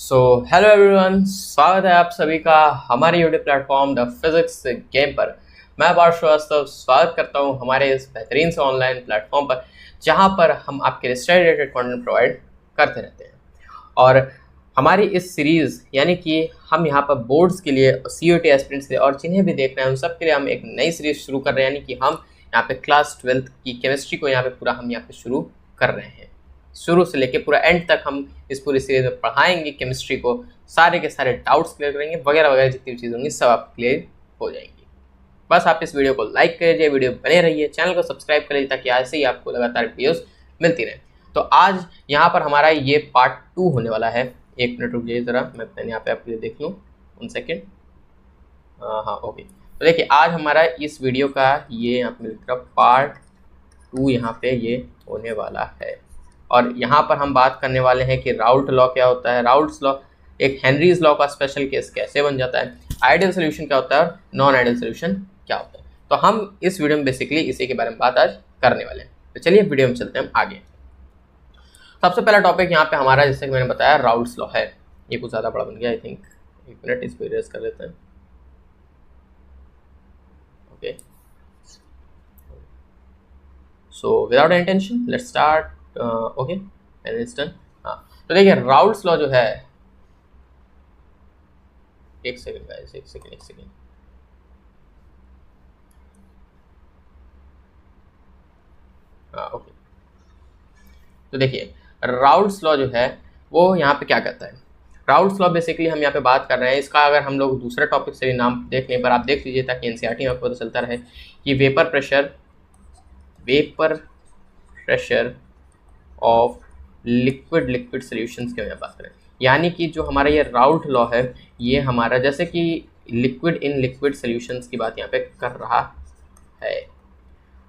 So hello everyone, स्वागत है आप सभी का हमारे YouTube platform the physics game पर। मैं पार्थ श्रीवास्तव स्वागत करता हूं हमारे इस बेहतरीन से ऑनलाइन प्लेटफॉर्म पर, जहां पर हम आपके लिए स्टडी रिलेटेड कंटेंट प्रोवाइड करते रहते हैं। और हमारी इस सीरीज़ यानी कि हम यहाँ पर बोर्ड्स के लिए, CUET एस्पिरेंट्स के लिए और जिन्हें भी देख रहे हैं उन सब के लिए हम एक नई सीरीज़ शुरू कर रहे हैं। यानी कि हम यहाँ पे क्लास 12th की केमिस्ट्री को यहाँ पे पूरा हम यहाँ पे शुरू कर रहे हैं। शुरू से लेके पूरा एंड तक हम इस पूरी सीरीज में पढ़ाएंगे केमिस्ट्री को, सारे के सारे डाउट्स क्लियर करेंगे, वगैरह वगैरह जितनी भी चीज़ होंगी सब आप क्लियर हो जाएंगी। बस आप इस वीडियो को लाइक करिए, वीडियो बने रहिए, चैनल को सब्सक्राइब करिए ताकि ऐसे ही आपको लगातार वीडियोस मिलती रहे। तो आज यहाँ पर हमारा ये पार्ट 2 होने वाला है। एक मिनट रुक जाइए ज़रा, मैं पेन यहाँ पे आपके लिए देख लूँ, 1 सेकेंड। हाँ ओके, तो देखिए आज हमारा इस वीडियो का ये यहाँ पे लिख रहा पार्ट 2 यहाँ पे ये होने वाला है। और यहाँ पर हम बात करने वाले हैं कि राउल्ट लॉ क्या होता है, राउल्ट्स लॉ एक हेनरीज लॉ का स्पेशल केस कैसे बन जाता है, आइडियल सोल्यूशन क्या होता है और नॉन आइडियल सोल्यूशन क्या होता है। तो हम इस वीडियो में बेसिकली इसी के बारे में बात आज करने वाले हैं। तो चलिए वीडियो में चलते हैं हम आगे। सबसे पहला टॉपिक यहाँ पे हमारा, जैसे कि मैंने बताया, राउल्ट्स लॉ है। ये कुछ ज़्यादा बड़ा बन गया, आई थिंक। एक मिनट इसको इरेज कर लेते हैं। Okay, so without any tension let's start. Okay and it's done. हाँ, तो देखिए राउल्ट्स लॉ जो है, एक सेकेंड गाइस, एक सेकेंड। हाँ ओके, तो देखिए राउल्ट्स लॉ जो है वो यहाँ पे क्या कहता है। राउल्ट्स लॉ बेसिकली हम यहाँ पे बात कर रहे हैं, इसका अगर हम लोग दूसरे टॉपिक से भी नाम देख लें, पर आप देख लीजिए ताकि NCERT में आपको पता चलता रहे कि vapour pressure of liquid solutions के में बात करें। यानी कि जो हमारा ये राउल्ट लॉ है, ये हमारा जैसे कि लिक्विड इन लिक्विड सॉल्यूशंस की बात यहाँ पे कर रहा है।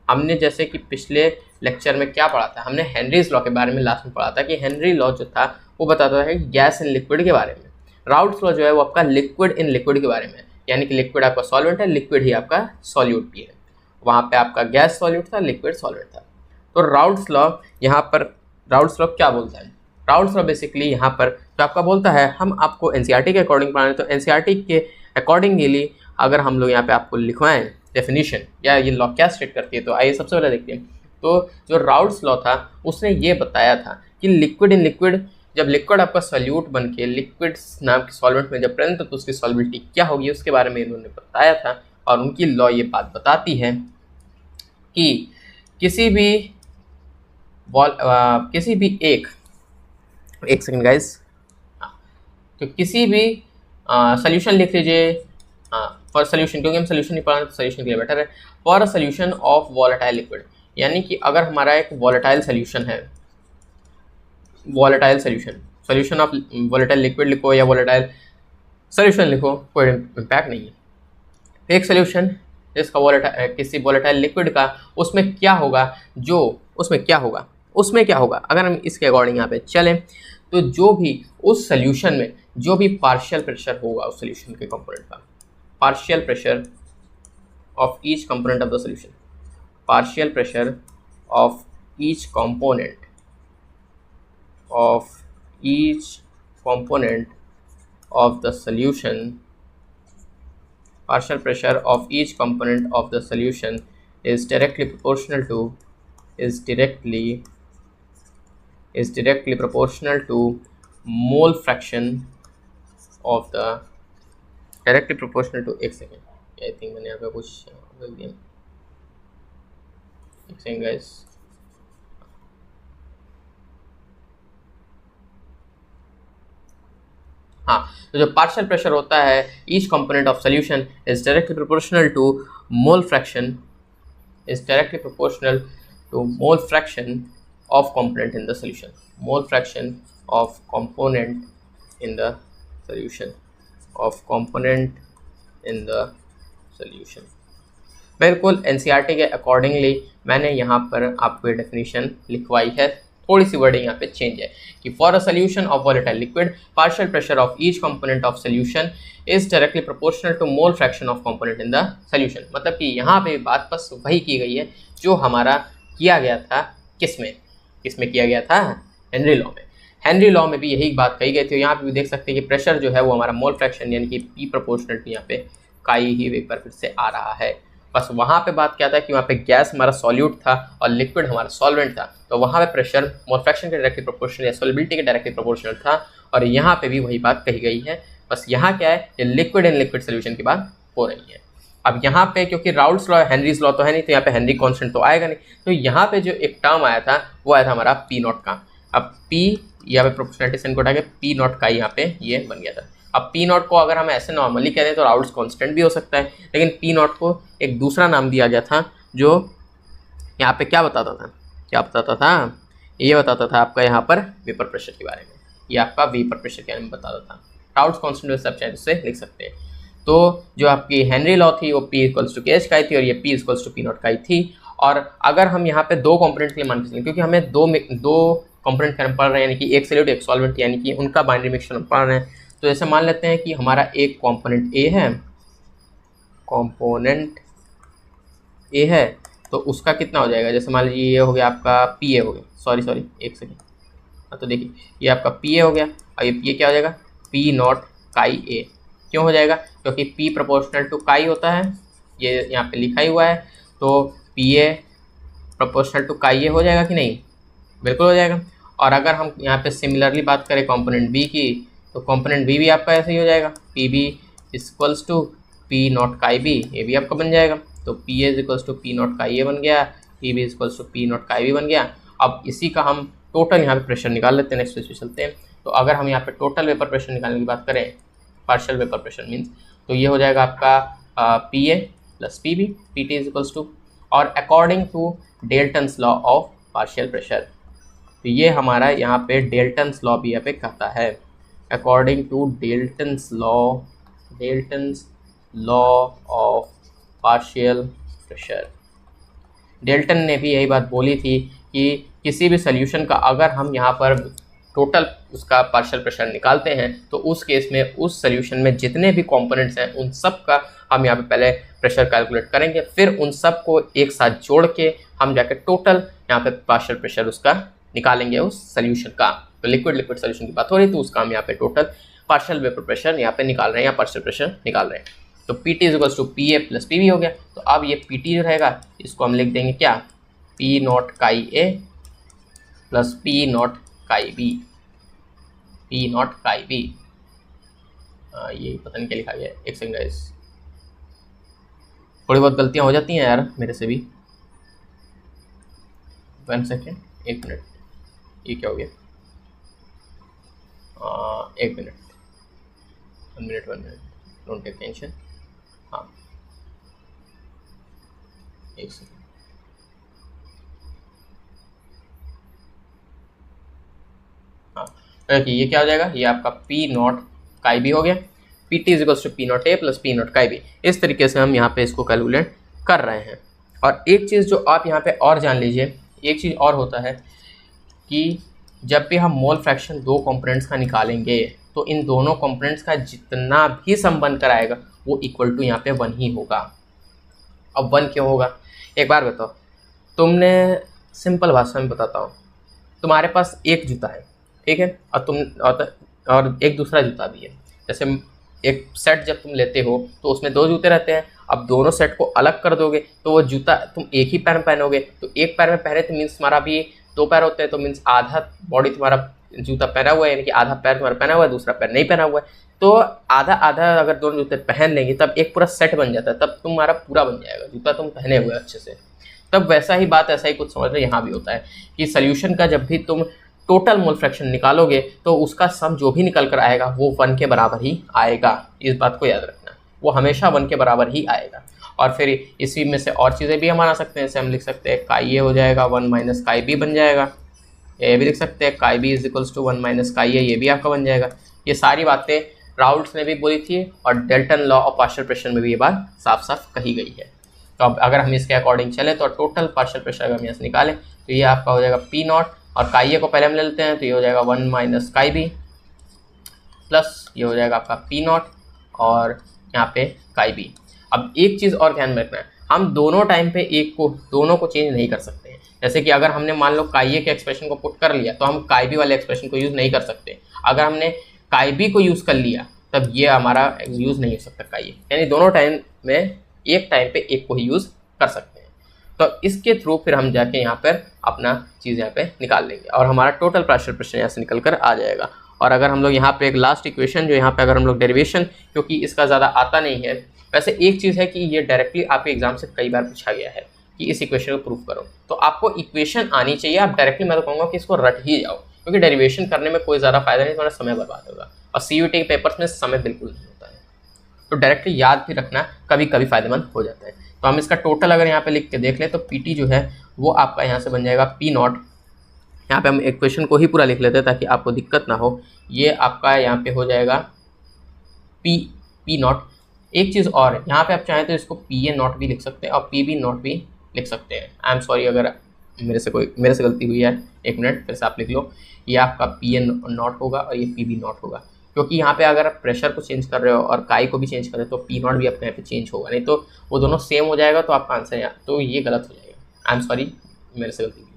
हमने जैसे कि पिछले लेक्चर में क्या पढ़ा था, हमने हेनरीज लॉ के बारे में लास्ट में पढ़ा था कि हेनरी लॉ जो था वो बताता है गैस इन लिक्विड के बारे में। राउल्ट लॉ जो है वो आपका लिक्विड इन लिक्विड के बारे में, यानी कि लिक्विड आपका सॉल्वेंट है, लिक्विड ही आपका सॉल्यूट भी है। वहाँ पे आपका गैस सॉल्यूट था, लिक्विड सॉल्वेंट था। तो राउल्ट्स लॉ यहाँ पर, राउल्ट्स लॉ क्या बोलता है? राउल्ट्स लॉ बेसिकली यहाँ पर जो आपका बोलता है, हम आपको NCERT के अकॉर्डिंग पढ़ा रहे हैं, तो NCERT के अकॉर्डिंगली अगर हम लोग यहाँ पे आपको लिखवाएं डेफिनेशन या ये लॉ क्या स्टेट करती है, तो आइए सबसे पहले देखते हैं। तो जो राउल्ट्स लॉ था उसने ये बताया था कि लिक्विड इन लिक्विड, जब लिक्विड आपका सॉल्यूट बन के लिक्विड नाम के सॉल्वेंट में जब प्रेजेंट तो उसकी सॉल्बिलिटी क्या होगी, उसके बारे में इन्होंने बताया था। और उनकी लॉ ये बात बताती है कि किसी भी एक सेकेंड गाइस, तो किसी भी सोल्यूशन लिख लीजिए। फॉर सोल्यूशन, क्योंकि हम सोल्यूशन नहीं पढ़ा तो सोल्यूशन के लिए बेटर है। For a solution of volatile liquid, यानी कि अगर हमारा एक वॉलेटाइल सोल्यूशन है, volatile solution of volatile liquid लिखो या वॉलेटाइल सोल्यूशन लिखो, कोई इम्पैक्ट नहीं है। एक सोल्यूशन जिसका वॉलेटाइल, किसी वॉलेटाइल लिक्विड का, उसमें क्या होगा अगर हम इसके अकॉर्डिंग यहाँ पे चलें, तो जो भी उस सोल्यूशन में जो भी पार्शियल प्रेशर होगा उस सोल्यूशन के कंपोनेंट का, partial pressure of each component of the solution, partial pressure of each component of the solution, partial pressure of each component of the solution is directly proportional to mole fraction of the, directly proportional to, एक second, I think मैंने यहाँ पे कुछ बोल दिया, एक second guys. हाँ, तो जो पार्शियल प्रेशर होता है each component of solution is directly proportional to mole fraction of component in the solution, mole fraction of component in the solution, बिल्कुल NCERT के अकॉर्डिंगली मैंने यहाँ पर आपको ये डेफिनेशन लिखवाई है। थोड़ी सी वर्डिंग यहाँ पे चेंज है कि for a solution of volatile liquid, partial pressure of each component of solution is directly proportional to mole fraction of component in the solution. मतलब कि यहाँ पे बात बस वही की गई है जो हमारा किया गया था, किसमें किया गया था, हेनरी लॉ में। हेनरी लॉ में भी यही बात कही गई थी। यहाँ पे भी देख सकते हैं कि प्रेशर जो है वो हमारा मोल फ्रैक्शन यानी कि पी प्रोपोर्शनल टू यहाँ पे काई ही वेपर फिर से आ रहा है। बस वहाँ पे बात क्या था कि वहाँ पे गैस हमारा सॉल्यूट था और लिक्विड हमारा सॉल्वेंट था, तो वहाँ पे प्रेशर मोल फ्रैक्शन के डायरेक्टली प्रोपोर्शनल या सॉल्युबिलिटी के डायरेक्टली प्रोपोर्शनल था। और यहाँ पे भी वही बात कही गई है, बस यहाँ क्या है, ये लिक्विड एंड लिक्विड सोल्यूशन की बात हो रही है। अब यहाँ पे क्योंकि राउल्ट्स लॉ हेनरीज लॉ तो है नहीं, तो यहाँ पे हेनरी कांस्टेंट तो आएगा नहीं, तो यहाँ पे जो एक टर्म आया था वो आया था हमारा पी नॉट का। अब पी यहाँ पे प्रोपोर्शनलिटी साइन को उठा के पी नॉट का यहाँ पे ये बन गया था। अब पी नॉट को अगर हम ऐसे नॉर्मली कह दें तो राउल्ट्स कांस्टेंट भी हो सकता है, लेकिन पी नॉट को एक दूसरा नाम दिया गया था जो यहाँ पे क्या बताता था, ये बताता था आपका यहाँ पर वेपर प्रेशर के बारे में, ये आपका वेपर प्रेशर के बारे में बताता था। राउल्ट्स कांस्टेंट सब चाहे से लिख सकते हैं। तो जो आपकी हेनरी लॉ थी वो P equals to K H chi थी और ये P equals to P naught chi थी। और अगर हम यहाँ पे दो कंपोनेंट के लिए मान के चलें, क्योंकि हमें दो कंपोनेंट का पढ़ रहे हैं, यानी कि एक सॉल्यूट एक सॉल्वेंट, यानी कि उनका बाइनरी मिक्सचर हम पढ़ रहे हैं, तो ऐसे मान लेते हैं कि हमारा एक कंपोनेंट ए है, तो उसका कितना हो जाएगा, जैसे मान लीजिए ये हो गया आपका पी ए हो गया, सॉरी एक सेकेंड, तो देखिए ये आपका पी ए हो गया और ये पी ए क्या हो जाएगा, पी नॉट काई ए। क्यों हो जाएगा, क्योंकि P प्रोपोर्शनल टू काई होता है, ये यहाँ पे लिखा ही हुआ है, तो पी ए प्रोपोर्शनल टू काई ए हो जाएगा कि नहीं, बिल्कुल हो जाएगा। और अगर हम यहाँ पे सिमिलरली बात करें कंपोनेंट बी की, तो कंपोनेंट बी भी आपका ऐसे ही हो जाएगा, P B equals to P naught chi B, ये भी आपका बन जाएगा। तो P A equals to P naught chi A बन गया, P B equals to P naught chi B बन गया। अब इसी का हम टोटल यहाँ पे प्रेशर निकाल लेते हैं, नेक्स्ट पेज पे चलते हैं। तो अगर हम यहाँ पे टोटल वेपर प्रेशर निकालने की बात करें, पार्शियल वेपर प्रेशर मीन्स, तो ये हो जाएगा आपका p A plus P b, p t is equals to, और according to Dalton's law of partial pressure, तो ये हमारा यहाँ पे डेल्टन्स लॉ भी यहाँ पे कहता है, according to Dalton's law of partial pressure. Dalton ने भी यही बात बोली थी कि किसी भी सोल्यूशन का अगर हम यहाँ पर टोटल उसका पार्शियल प्रेशर निकालते हैं, तो उस केस में उस सोल्यूशन में जितने भी कंपोनेंट्स हैं उन सब का हम यहाँ पे पहले प्रेशर कैलकुलेट करेंगे, फिर उन सब को एक साथ जोड़ के हम जाके टोटल यहाँ पे पार्शियल प्रेशर उसका निकालेंगे उस सोल्यूशन का। तो लिक्विड सोल्यूशन की बात हो रही है, तो उसका हम यहाँ पे टोटल पार्शियल वेपर प्रेशर यहाँ पे निकाल रहे हैं या पार्शियल प्रेशर निकाल रहे हैं। तो P T equals to P A plus P B हो गया। तो अब ये पी टी जो रहेगा इसको हम लिख देंगे क्या, पी नॉट काई ए plus P naught chi B, P naught chi B. ये पता नहीं क्या लिखा गया है, एक सेकंड गाइस, थोड़ी बहुत गलतियां हो जाती हैं यार मेरे से भी, 1 सेकेंड, 1 मिनट, ये क्या हो गया, 1 minute, 1 minute, don't take tension. हाँ 1 सेकेंड, हाँ ये क्या हो जाएगा, ये आपका पी नॉट काई बी हो गया, P T equals to P not a plus P naught chi B. इस तरीके से हम यहाँ पे इसको कैलकुलेट कर रहे हैं। और एक चीज़ जो आप यहाँ पे और जान लीजिए, एक चीज़ और होता है कि जब भी हम मोल फ्रैक्शन दो कंपोनेंट्स का निकालेंगे, तो इन दोनों कंपोनेंट्स का जितना भी सम बनकर आएगा वो इक्वल टू यहाँ पे 1 ही होगा। अब 1 क्यों होगा, एक बार बताओ, तुमने सिंपल भाषा में बताता हूँ, तुम्हारे पास एक जूता है, ठीक है, और एक दूसरा जूता भी है। जैसे एक सेट जब तुम लेते हो तो उसमें 2 जूते रहते हैं, अब दोनों सेट को अलग कर दोगे तो वो जूता तुम एक ही पैर में पहनोगे, तो एक पैर में पहने तो मीन्स तुम्हारा भी 2 पैर होते हैं, तो मीन्स आधा बॉडी तुम्हारा जूता पहना हुआ है, यानी कि आधा पैर तुम्हारा पहना हुआ है, दूसरा पैर नहीं पहना हुआ है। तो आधा आधा अगर दोनों जूते पहन लेंगे तब एक पूरा सेट बन जाता है, तब तुम्हारा पूरा बन जाएगा, जूता तुम पहने हुए अच्छे से। तब वैसा ही बात, ऐसा ही कुछ समझ लो यहाँ भी होता है कि सोल्यूशन का जब भी तुम टोटल मोल फ्रैक्शन निकालोगे तो उसका सम जो भी निकल कर आएगा वो 1 के बराबर ही आएगा। इस बात को याद रखना, वो हमेशा 1 के बराबर ही आएगा। और फिर इसी में से और चीज़ें भी हम बना सकते हैं, जैसे हम लिख सकते हैं काई ए हो जाएगा 1 माइनस काई बी बन जाएगा, ये भी लिख सकते हैं chi B is equals to 1 minus chi A, ये भी आपका बन जाएगा। ये सारी बातें राउल्ट्स ने भी बोली थी और Dalton law of partial pressure में भी ये बात साफ साफ कही गई है। तो अब अगर हम इसके अकॉर्डिंग चले तो टोटल पार्शियल प्रेशर अगर हम यहाँ से निकालें तो ये आपका हो जाएगा पी नॉट, और काई ए को पहले हम ले लेते हैं, तो ये हो जाएगा 1 माइनस काई बी प्लस ये हो जाएगा आपका पी नॉट और यहाँ पे काई बी। अब एक चीज़ और ध्यान में रखना है, हम दोनों टाइम पे दोनों को चेंज नहीं कर सकते हैं। जैसे कि अगर हमने मान लो काई ए के एक्सप्रेशन को पुट कर लिया तो हम काई बी वाले एक्सप्रेशन को यूज़ नहीं कर सकते। अगर हमने काई बी को यूज़ कर लिया तब ये हमारा यूज़ नहीं हो सकता काई ए, यानी दोनों टाइम में एक टाइम पे एक को ही यूज़ कर सकते हैं। तो इसके थ्रू फिर हम जाके यहाँ पर अपना चीज़ यहाँ पे निकाल लेंगे और हमारा टोटल पार्शियल फ्रैक्शन यहाँ से निकल कर आ जाएगा। और अगर हम लोग यहाँ पे एक लास्ट इक्वेशन जो यहाँ पे अगर हम लोग डेरिवेशन, क्योंकि इसका ज़्यादा आता नहीं है, वैसे एक चीज़ है कि ये डायरेक्टली आपके एग्जाम से कई बार पूछा गया है कि इस इक्वेशन को प्रूव करो, तो आपको इक्वेशन आनी चाहिए। आप डायरेक्टली मैं तो कहूँगा कि इसको रट ही जाओ, क्योंकि डेरिवेशन करने में कोई ज़्यादा फायदा नहीं, तुम्हारा समय बर्बाद होगा और सीयूटी के पेपर्स में समय बिल्कुल नहीं होता है। तो डायरेक्टली याद भी रखना कभी कभी फायदेमंद हो जाता है। तो हम इसका टोटल अगर यहाँ पे लिख के देख लें तो पीटी जो है वो आपका यहाँ से बन जाएगा पी नॉट। यहाँ पे हम इक्वेशन को ही पूरा लिख लेते हैं ताकि आपको दिक्कत ना हो। ये आपका यहाँ पे हो जाएगा पी नॉट। एक चीज़ और, यहाँ पे आप चाहें तो इसको पी ए नॉट भी लिख सकते हैं और पी बी नॉट भी लिख सकते हैं। आई एम सॉरी अगर मेरे से गलती हुई है, एक मिनट फिर से आप लिख लो। ये आपका पी ए नॉट होगा और ये पी बी नॉट होगा, क्योंकि यहाँ पे अगर आप प्रेशर को चेंज कर रहे हो और काई को भी चेंज कर रहे हो तो पी नॉट भी आपके यहाँ पे चेंज होगा, नहीं तो वो दोनों सेम हो जाएगा तो आपका आंसर यहाँ, तो ये गलत हो जाएगा। आई एम सॉरी मेरे से गलती हुई।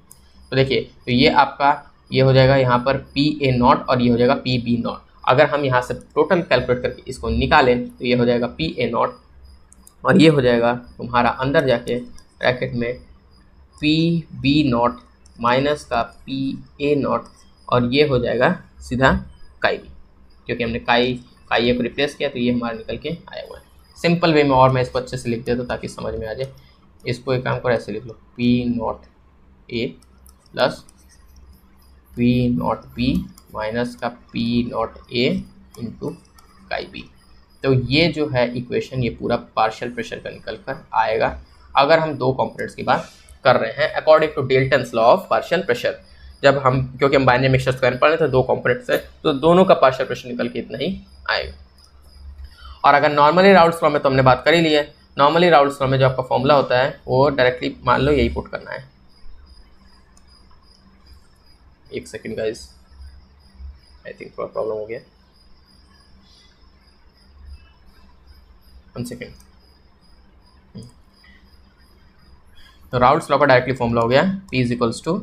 तो देखिए, तो ये आपका ये हो जाएगा यहाँ पर पी ए नॉट और ये हो जाएगा पी बी नॉट। अगर हम यहाँ से टोटल कैलकुलेट करके इसको निकालें तो ये हो जाएगा पी ए नॉट और ये हो जाएगा तुम्हारा अंदर जाके ब्रैकेट में पी बी नॉट माइनस का पी ए नॉट और ये हो जाएगा सीधा काई बी, क्योंकि हमने काई ए को रिप्लेस किया तो ये हमारा निकल के आया हुआ है। सिंपल वे में और मैं इसको अच्छे से लिख देता हूँ ताकि समझ में आ जाए। इसको एक काम करो, ऐसे लिख लो p not a plus P not b minus का p not a into chi b. तो ये जो है इक्वेशन ये पूरा पार्शियल प्रेशर का निकल कर आएगा अगर हम दो कंपोनेंट्स की बात कर रहे हैं according to Dalton's law of partial pressure. जब हम, क्योंकि हम बाइनरी मिक्सचर स्क्वायर पढ़ रहे थे, दो कंपोनेंट्स है तो दोनों का पार्शियल प्रेशर निकल के इतना ही आएगा। और अगर नॉर्मली राउल्ट्स लॉ में तो हमने बात कर ही ली है। नॉर्मली राउल्ट्स लॉ में जो आपका फॉर्मूला होता है वो डायरेक्टली मान लो यही पुट करना है। एक सेकेंड गाइस, आई थिंक थोड़ा प्रॉब्लम हो गया, 1 सेकेंड। तो राउल्ट्स लॉ का डायरेक्टली फॉर्मूला हो गया P is equals to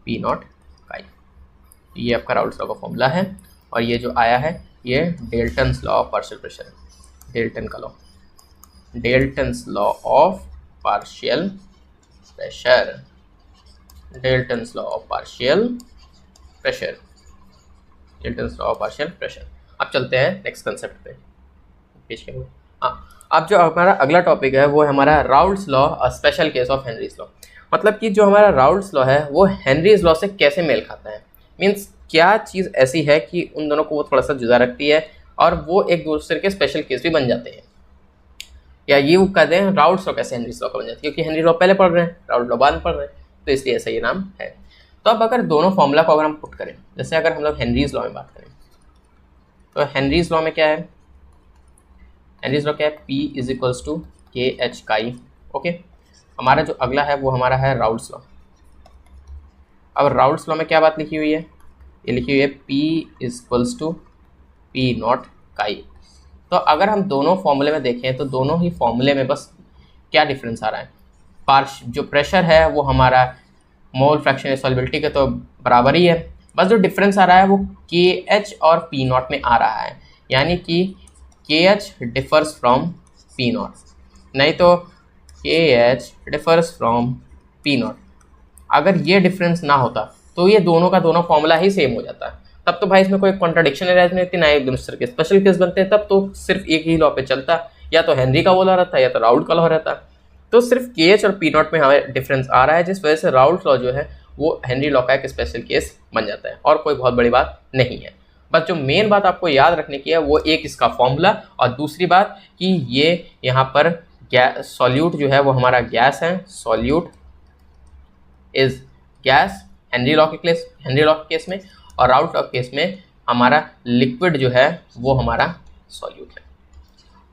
P naught chi. ये आपका राउल्ट्स लॉ का फॉर्मूला है और ये जो आया है ये Dalton's law of partial pressure, Dalton का law, Dalton's law of partial pressure, Dalton's law of partial pressure, Dalton's law of partial pressure. अब चलते हैं नेक्स्ट कंसेप्ट पे। पेज क्या हुआ? हाँ, अब जो हमारा अगला टॉपिक है वो है हमारा Raoult's law, a special case of Henry's law. मतलब कि जो हमारा राउल्ट्स लॉ है वो हेनरीज लॉ से कैसे मेल खाता है, मीन्स क्या चीज़ ऐसी है कि उन दोनों को वो थोड़ा सा जुदा रखती है और वो एक दूसरे के स्पेशल केस भी बन जाते हैं, या ये वो कहते हैं राउल्ट्स लॉ कैसे हेनरीज लॉ का बन जाती है, क्योंकि हेनरी लॉ पहले पढ़ रहे हैं, राउल्ट लॉ बाद में पढ़ रहे हैं, तो इसलिए ऐसा ये नाम है। तो अब अगर दोनों फॉर्मूला को अगर हम पुट करें, जैसे अगर हम लोग हेनरीज लॉ में बात करें तो हेनरीज लॉ में क्या है, हेनरीज लॉ क्या है, P is equals to K H काई। ओके, हमारा जो अगला है वो हमारा है राउल्ट्स लॉ। अब राउल्ट्स लॉ में क्या बात लिखी हुई है, ये लिखी हुई है P is equals to P naught chi. तो अगर हम दोनों फॉर्मूले में देखें तो दोनों ही फॉर्मूले में बस क्या डिफरेंस आ रहा है, जो प्रेशर है वो हमारा मोल फ्रैक्शन सॉल्युबिलिटी के तो बराबर ही है, बस जो डिफरेंस आ रहा है वो के एच और पी नॉट में आ रहा है, यानी कि के H differs from P not, नहीं तो के H differs from P not. अगर ये डिफरेंस ना होता तो ये दोनों का दोनों फॉर्मूला ही सेम हो जाता, तब तो भाई इसमें कोई कॉन्ट्राडिक्शन नहीं थी, ना एक दूसरे के स्पेशल केस बनते हैं, तब तो सिर्फ एक ही लॉ पे चलता, या तो हेनरी का वो लॉ रहता या तो राउल्ट का लॉ रहता। तो सिर्फ के एच और पी नॉट में हमें डिफरेंस आ रहा है, जिस वजह से राउल्ट लॉ जो है वो हेनरी लॉ का एक स्पेशल केस बन जाता है, और कोई बहुत बड़ी बात नहीं है। बस जो मेन बात आपको याद रखने की है वो एक इसका फॉर्मूला, और दूसरी बात कि ये यहाँ पर सॉल्यूट जो है वो हमारा गैस है, solute is gas Henry law के केस में, और राउल्ट लॉ के केस में हमारा लिक्विड जो है वो हमारा सॉल्यूट है,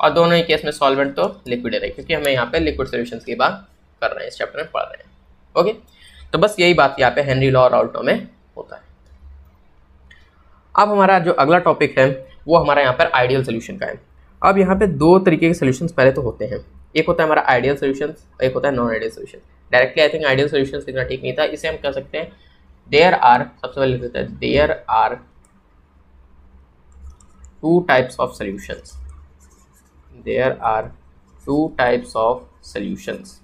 और दोनों ही केस में सॉल्वेंट तो लिक्विड है, क्योंकि हमें यहाँ पे लिक्विड सॉल्यूशंस की बात कर रहे हैं, इस चैप्टर में पढ़ रहे हैं। ओके, तो बस यही बात यहाँ पे हेनरी लॉ और राउल्ट लॉ में होता है। अब हमारा जो अगला टॉपिक है वो हमारा यहाँ पर आइडियल सोल्यूशन का है। अब यहाँ पे दो तरीके के सोल्यूशंस पहले तो होते हैं, एक होता है हमारा आइडियल सोल्यूशन, एक होता है non ideal solution. Directly I think ideal solution इतना ठीक नहीं था, इसे हम कह सकते हैं देयर आर, सबसे पहले लिख देते हैं there are two types of solutions, there are two types of solutions,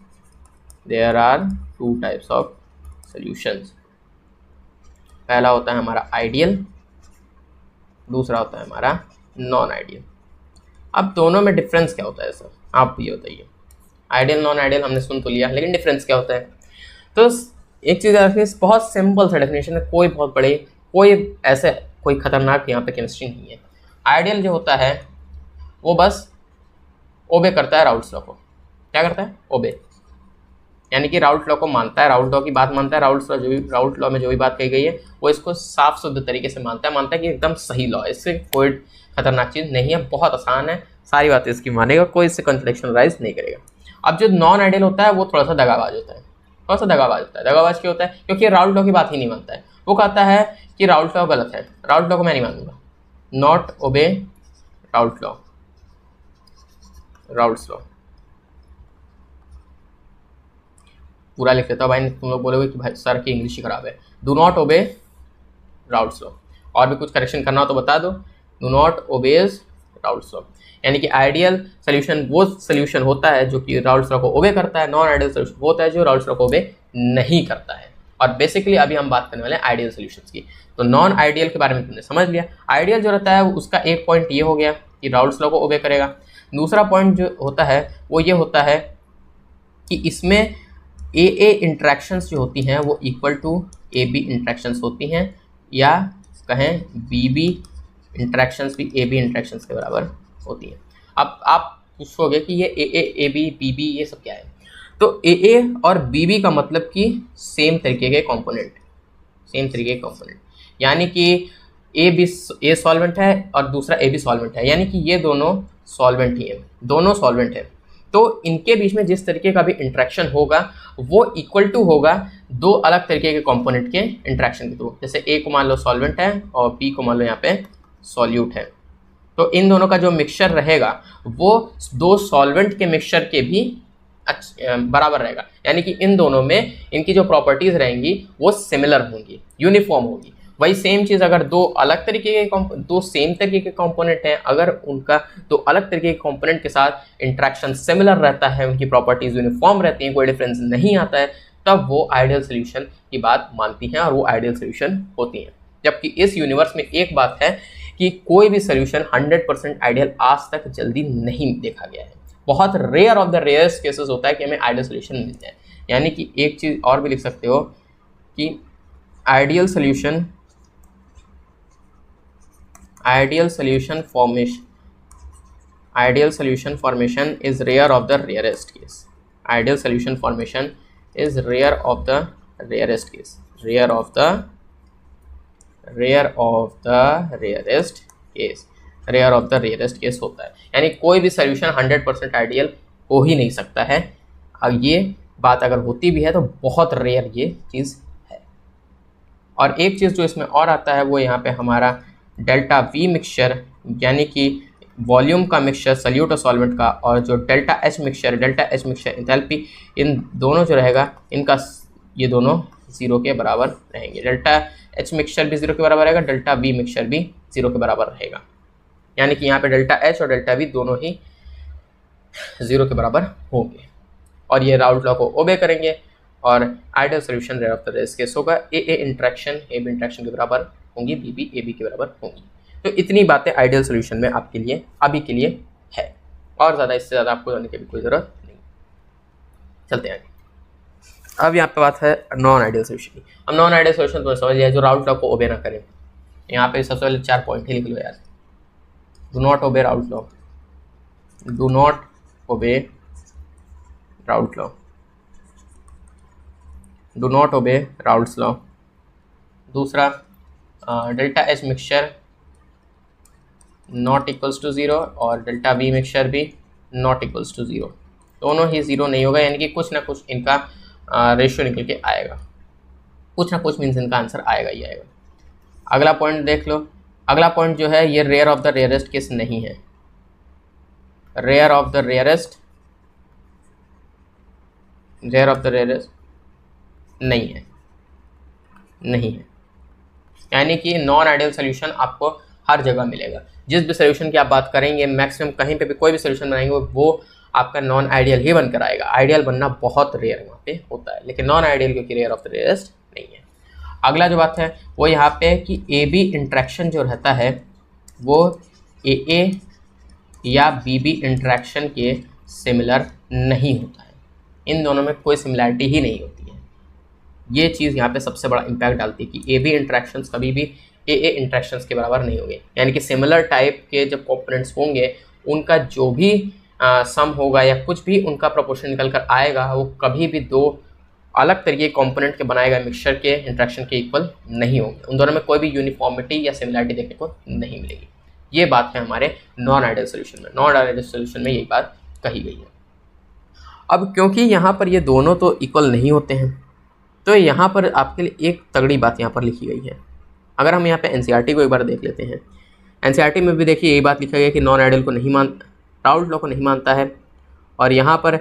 there are two types of solutions. पहला होता है हमारा आइडियल, दूसरा होता है हमारा नॉन आइडियल। अब दोनों में डिफरेंस क्या होता है सर, आप ये बताइए। आइडियल नॉन आइडियल हमने सुन तो लिया, लेकिन डिफरेंस क्या होता है? तो एक चीज़ रखिए, बहुत सिंपल सा डेफिनेशन है, कोई बहुत बड़े कोई ऐसे कोई खतरनाक यहाँ पे केमिस्ट्री नहीं है। आइडियल जो होता है वो बस ओबे करता है राउल्ट्स लॉ को। क्या करता है? ओबे, यानी कि राउल्ट लॉ को मानता है, राउल्ट लॉ की बात मानता है। राउल्ट लॉ में जो भी बात कही गई है वो इसको साफ शुद्ध तरीके से मानता है कि एकदम सही लॉ है, इससे कोई खतरनाक चीज़ नहीं है, बहुत आसान है, सारी बातें इसकी मानेगा, कोई इससे कॉन्ट्रडिक्शन राइज नहीं करेगा। अब जो नॉन आइडियल होता है वो थोड़ा सा दगाबाज होता है, थोड़ा सा दगाबाज होता है। दगाबाज क्यों होता है? क्योंकि राउल्ट लॉ की बात ही नहीं मानता है। वो कहता है कि राउल्ट लॉ गलत है, राउल्ट लॉ को मैं नहीं मानूंगा, not obey Raoult law, Raoult's law. पूरा लिख लेता हूँ भाई, तुम लोग बोलोगे कि भाई सर की इंग्लिश ही खराब है। Do not obey Raoult's law. और भी कुछ करेक्शन करना हो तो बता दो। Do not obeys Raoult's law, यानी कि आइडियल सोल्यूशन वो सोल्यूशन होता है जो कि राउल्ट्स लॉ को ओबे करता है, नॉन आइडियल सोल्यूशन होता है जो राउल्ट्स लॉ को ओबे नहीं करता है। और बेसिकली अभी हम बात करने वाले हैं आइडियल सोल्यूशंस की। तो नॉन आइडियल के बारे में तुमने समझ लिया। आइडियल जो रहता है उसका एक पॉइंट ये हो गया कि राउल्ट्स लॉ को ओबे करेगा। दूसरा पॉइंट जो होता है वो ये होता है कि इसमें ए इंट्रैक्शंस जो होती हैं वो equal to A B interactions होती हैं, या कहें बी बी इंट्रैक्शंस भी ए बी इंट्रैक्शंस के बराबर होती हैं। अब आप पूछोगे कि ये ए बी बी बी ये सब क्या है? तो ए और बी बी का मतलब कि सेम तरीके के कंपोनेंट, सेम तरीके के कंपोनेंट, यानी कि ए सॉल्वेंट है और दूसरा ए बी सॉल्वेंट है, यानी कि ये दोनों सॉल्वेंट ही हैं, दोनों सॉल्वेंट हैं। तो इनके बीच में जिस तरीके का भी इंट्रैक्शन होगा वो इक्वल टू होगा दो अलग तरीके के कंपोनेंट के इंट्रैक्शन के थ्रू। जैसे ए को मान लो सॉल्वेंट है और बी को मान लो यहाँ पे सॉल्यूट है, तो इन दोनों का जो मिक्सचर रहेगा वो दो सॉल्वेंट के मिक्सचर के भी बराबर रहेगा, यानी कि इन दोनों में इनकी जो प्रॉपर्टीज रहेंगी वो सिमिलर होंगी, यूनिफॉर्म होगी। वही सेम चीज़ अगर दो अलग तरीके के दो सेम तरीके के कंपोनेंट हैं, अगर उनका दो अलग तरीके के कंपोनेंट के साथ इंट्रैक्शन सिमिलर रहता है, उनकी प्रॉपर्टीज यूनिफॉर्म रहती हैं, कोई डिफरेंस नहीं आता है, तब वो आइडियल सोल्यूशन की बात मानती हैं और वो आइडियल सोल्यूशन होती हैं। जबकि इस यूनिवर्स में एक बात है कि कोई भी सोल्यूशन 100% आइडियल आज तक जल्दी नहीं देखा गया है। बहुत rare of the rarest cases होता है कि हमें आइडियल सोल्यूशन मिल जाए। यानी कि एक चीज़ और भी लिख सकते हो कि ideal solution formation is rare of the rarest case. Ideal solution formation is rare of the rarest case. Rare of the rarest case होता है, यानी कोई भी सोल्यूशन 100% आइडियल हो ही नहीं सकता है। अब ये बात अगर होती भी है तो बहुत रेयर ये चीज़ है। और एक चीज़ जो इसमें और आता है वो यहाँ पे हमारा डेल्टा वी मिक्सचर, यानी कि वॉल्यूम का मिक्सचर सल्यूट और सॉल्वेंट का, और जो डेल्टा एच मिक्सचर एंथैल्पी, इन दोनों जो रहेगा इनका ये दोनों जीरो के बराबर रहेंगे। डेल्टा एच मिक्सचर भी जीरो के बराबर रहेगा, डेल्टा वी मिक्सचर भी जीरो के बराबर रहेगा, यानी कि यहाँ पे डेल्टा एच और डेल्टा वी दोनों ही जीरो के बराबर होंगे। और ये राउल्ट लॉ को ओबे करेंगे और ideal solution rare of the rarest case होगा। A interaction A B interaction के बराबर होंगी, बी बी ए बी के बराबर होंगी। तो इतनी बातें आइडियल सोल्यूशन में आपके लिए अभी के लिए है, और ज़्यादा इससे ज़्यादा आपको जानने की भी कोई ज़रूरत नहीं। चलते हैं आगे। अब यहाँ पे बात है नॉन आइडियल सोल्यूशन की। अब नॉन आइडियल सोल्यूशन तो समझ लिया जो राउल्ट लॉ को ओबे ना करें। यहाँ पे सबसे पहले 4 पॉइंट ही लिख लो यार। Do not obey Raoult law, do not obey Raoult law, do not obey Raoult's law. दूसरा delta H mixture not equals to zero और डेल्टा वी मिक्सचर भी नॉट इक्वल्स टू ज़ीरो, दोनों ही ज़ीरो नहीं होगा, यानी कि कुछ ना कुछ इनका रेशियो निकल के आएगा, कुछ ना कुछ मीन्स इनका आंसर आएगा ही आएगा। अगला पॉइंट देख लो। अगला पॉइंट जो है ये rare of the rarest case नहीं है, rare of the rarest rare of the rarest नहीं है, नहीं है। यानी कि नॉन आइडियल सोल्यूशन आपको हर जगह मिलेगा। जिस भी सोल्यूशन की आप बात करेंगे, मैक्सिमम कहीं पे भी कोई भी सोल्यूशन बनाएंगे वो आपका नॉन आइडियल ही बनकर आएगा। आइडियल बनना बहुत रेयर वहाँ पे होता है, लेकिन नॉन आइडियल क्योंकि रेयर ऑफ द रेयरेस्ट नहीं है। अगला जो बात है वो यहाँ पे कि ए बी इंट्रैक्शन जो रहता है वो ए या बी इंट्रैक्शन के सिमिलर नहीं होता है। इन दोनों में कोई सिमिलैरिटी ही नहीं होती है। ये चीज़ यहाँ पे सबसे बड़ा इम्पैक्ट डालती है कि ए बी इंट्रैक्शंस कभी भी ए इंट्रैक्शंस के बराबर नहीं होंगे। यानी कि सिमिलर टाइप के जब कंपोनेंट्स होंगे उनका जो भी सम होगा या कुछ भी उनका प्रोपोर्शन निकल कर आएगा वो कभी भी दो अलग तरीके के कंपोनेंट के बनाए गए मिक्सचर के इंट्रैक्शन के इक्वल नहीं होंगे। उन दोनों में कोई भी यूनिफॉर्मिटी या सिमिलरिटी देखने को नहीं मिलेगी। ये बात है हमारे नॉन आइडियल सोल्यूशन में। नॉन आइडियल सोल्यूशन में यही बात कही गई है। अब क्योंकि यहाँ पर ये दोनों तो इक्वल नहीं होते हैं तो यहाँ पर आपके लिए एक तगड़ी बात यहाँ पर लिखी गई है। अगर हम यहाँ पे एनसीईआरटी को एक बार देख लेते हैं, एनसीईआरटी में भी देखिए यही बात लिखा गया कि नॉन आइडियल को नहीं राउल्ट लॉ को नहीं मानता है, और यहाँ पर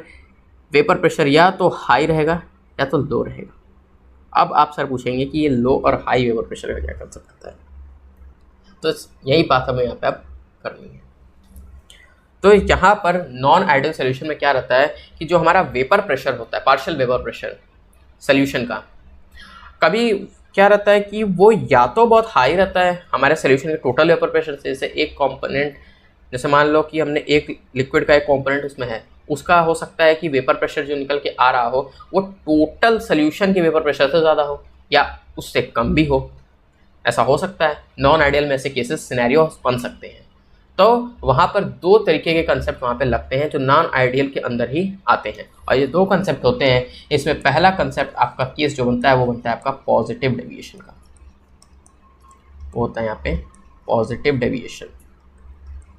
वेपर प्रेशर या तो हाई रहेगा या तो लो रहेगा। अब आप सर पूछेंगे कि ये लो और हाई वेपर प्रेशर का क्या कंसेप्ट होता है, तो यही बात हमें यहाँ पे अब करनी है। तो यहाँ पर नॉन आइडियल सोल्यूशन में क्या रहता है कि जो हमारा वेपर प्रेशर होता है, पार्शियल वेपर प्रेशर सोल्यूशन का, कभी क्या रहता है कि वो या तो बहुत हाई रहता है हमारे सोल्यूशन के टोटल वेपर प्रेशर से। जैसे एक कंपोनेंट, जैसे मान लो कि हमने एक लिक्विड का एक कंपोनेंट उसमें है, उसका हो सकता है कि वेपर प्रेशर जो निकल के आ रहा हो वो टोटल सोल्यूशन के वेपर प्रेशर से ज़्यादा हो या उससे कम भी हो। ऐसा हो सकता है। नॉन आइडियल में ऐसे केसेस सिनेरियो बन सकते हैं। तो वहाँ पर दो तरीके के कंसेप्ट वहाँ पे लगते हैं जो नॉन आइडियल के अंदर ही आते हैं, और ये दो कंसेप्ट होते हैं। इसमें पहला कंसेप्ट आपका केस जो बनता है वो बनता है आपका पॉजिटिव डेविएशन का। वो होता है यहाँ पे पॉजिटिव डेविएशन,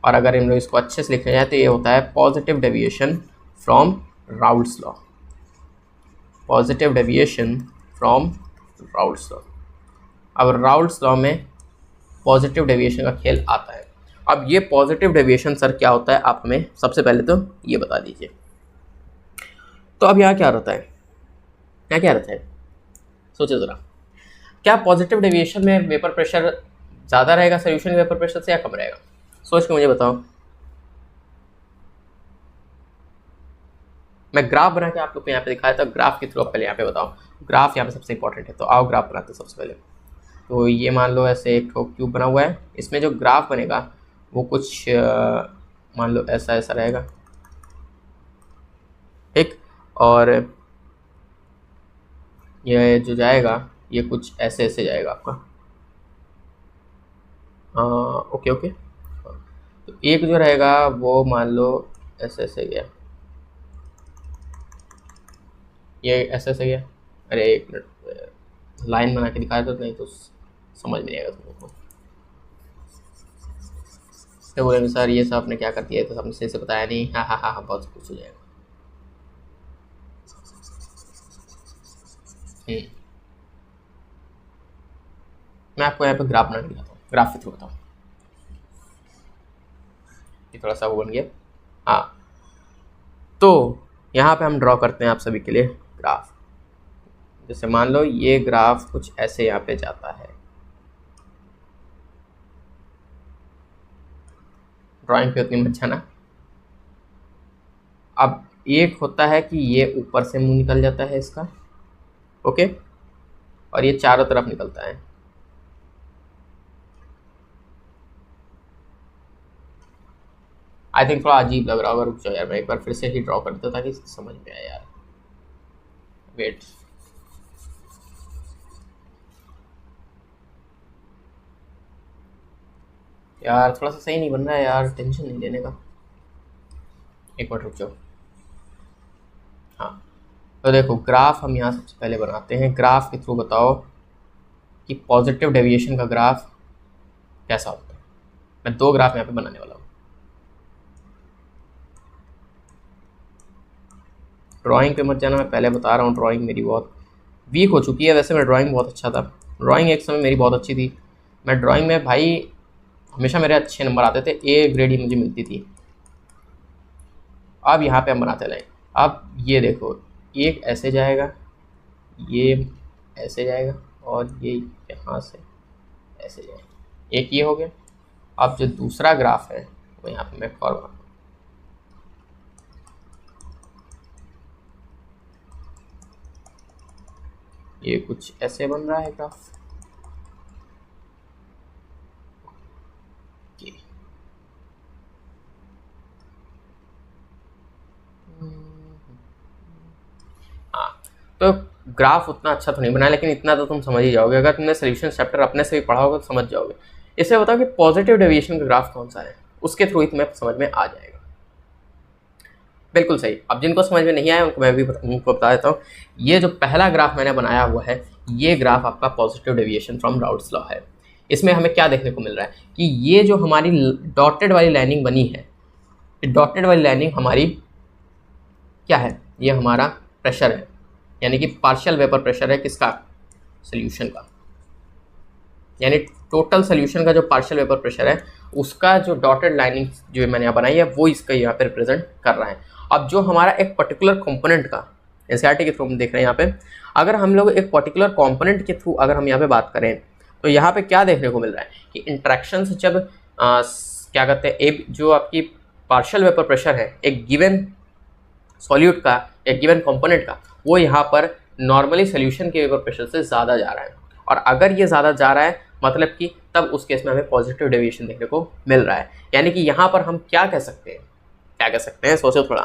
और अगर हम लोग इसको अच्छे से लिखा जाए तो ये होता है positive deviation from Raoult's law. Positive deviation from Raoult's law. अब राउल्ट्स लॉ में पॉजिटिव डेविएशन का खेल आता है। अब ये पॉजिटिव डेविएशन सर क्या होता है, आप हमें सबसे पहले तो ये बता दीजिए। तो अब यहाँ क्या रहता है, यहाँ क्या रहता है, सोचिए ज़रा। क्या पॉजिटिव डेविएशन में वेपर प्रेशर ज़्यादा रहेगा सोल्यूशन के वेपर प्रेशर से या कम रहेगा? सोच के मुझे बताओ। मैं ग्राफ बना के आप लोग को यहाँ पे दिखाया था, ग्राफ के थ्रू पहले यहाँ पे बताओ। ग्राफ यहाँ पे सबसे इंपॉर्टेंट है, तो आओ ग्राफ बनाते हैं सबसे पहले। तो ये मान लो ऐसे एक क्यूब बना हुआ है, इसमें जो ग्राफ बनेगा वो कुछ मान लो ऐसा ऐसा रहेगा, ठीक। और ये जो जाएगा ये कुछ ऐसे ऐसे जाएगा आपका। Okay okay. तो एक जो रहेगा वो मान लो ऐसे ऐसे गया, ये ऐसे ऐसे गया। अरे एक मिनट, लाइन बना के दिखाया तो नहीं तो समझ में नहीं आएगा तुम लोग को। तो बोलेंगे सर ये सब आपने क्या कर दिया है, तो हमने सही से बताया नहीं। हाँ हाँ हाँ हाँ, बहुत कुछ हो जाएगा। मैं आपको यहाँ पे ग्राफ बना के दिखाता हूँ, ग्राफ के थ्रू बताऊँ। ये थोड़ा सा वो बन गया। हाँ, तो यहाँ पे हम ड्रॉ करते हैं आप सभी के लिए ग्राफ। जैसे मान लो ये ग्राफ कुछ ऐसे यहाँ पे जाता है। ड्राइंग पे उतनी मत जाना। अब एक होता है कि ये ऊपर से मुंह निकल जाता है इसका, ओके, और ये चारों तरफ निकलता है। आई थिंक थोड़ा अजीब लग रहा होगा, रुक जाओ यार, मैं एक बार फिर से ही ड्रॉ कर देता ताकि समझ में आए यार। वेट, यार थोड़ा सा सही नहीं बन रहा है यार, टेंशन नहीं लेने का। एक मिनट रुक जाओ। हाँ, तो देखो ग्राफ हम यहाँ सबसे पहले बनाते हैं। ग्राफ के थ्रू बताओ कि पॉजिटिव डेविएशन का ग्राफ कैसा होता है। मैं दो ग्राफ यहाँ पे बनाने वाला हूँ। ड्राइंग पे मत जाना, मैं पहले बता रहा हूँ, ड्राइंग मेरी बहुत वीक हो चुकी है। वैसे मैं ड्राइंग बहुत अच्छा था, ड्राइंग एक समय मेरी बहुत अच्छी थी। मैं ड्राइंग में भाई हमेशा मेरे अच्छे नंबर आते थे, ए ग्रेड ही मुझे मिलती थी। अब यहाँ पे हम बनाते रहें। अब ये देखो, एक ऐसे जाएगा, ये ऐसे जाएगा और ये यहाँ से ऐसे जाएगा। एक ये हो गया। अब जो दूसरा ग्राफ है वो यहाँ पे मैं फॉर बनाऊँ, ये कुछ ऐसे बन रहा है ग्राफ। हाँ, तो ग्राफ उतना अच्छा तो नहीं बना, लेकिन इतना तो तुम समझ ही जाओगे। अगर तुमने सोल्यूशन चैप्टर अपने से भी पढ़ा होगा तो समझ जाओगे। इससे बताओ कि पॉजिटिव डेविएशन का ग्राफ कौन सा है, उसके थ्रू ही तुम्हें समझ में आ जाएगा। बिल्कुल सही। अब जिनको समझ में नहीं आया उनको मैं भी उनको बता देता हूँ। ये जो पहला ग्राफ मैंने बनाया हुआ है, ये ग्राफ आपका positive deviation from Raoult's law है। इसमें हमें क्या देखने को मिल रहा है कि ये जो हमारी डॉटेड वाली लाइनिंग बनी है, डॉटेड वाली लाइनिंग हमारी क्या है, ये हमारा प्रेशर है, यानी कि पार्शियल वेपर प्रेशर है किसका, सोल्यूशन का। यानी टोटल सोल्यूशन का जो पार्शियल वेपर प्रेशर है उसका जो डॉटेड लाइनिंग जो मैंने यहाँ बनाई है वो इसका यहाँ पे रिप्रेजेंट कर रहा है। अब जो हमारा एक पर्टिकुलर कंपोनेंट का एनसीईआरटी के थ्रू हम देख रहे हैं यहाँ पे, अगर हम लोग एक पर्टिकुलर कंपोनेंट के थ्रू अगर हम यहाँ पे बात करें तो यहाँ पे क्या देखने को मिल रहा है कि इंट्रैक्शन से जब क्या कहते हैं, जो आपकी पार्शियल वेपर प्रेशर है एक गिवन सॉल्यूट का, एक गिवन कंपोनेंट का, वो यहाँ पर नॉर्मली सोल्यूशन के वेपर प्रेशर से ज़्यादा जा रहा है। और अगर ये ज़्यादा जा रहा है मतलब कि तब उस केस में हमें पॉजिटिव डेविएशन देखने को मिल रहा है। यानी कि यहाँ पर हम क्या कह सकते हैं, क्या कह सकते हैं, सोचो थोड़ा,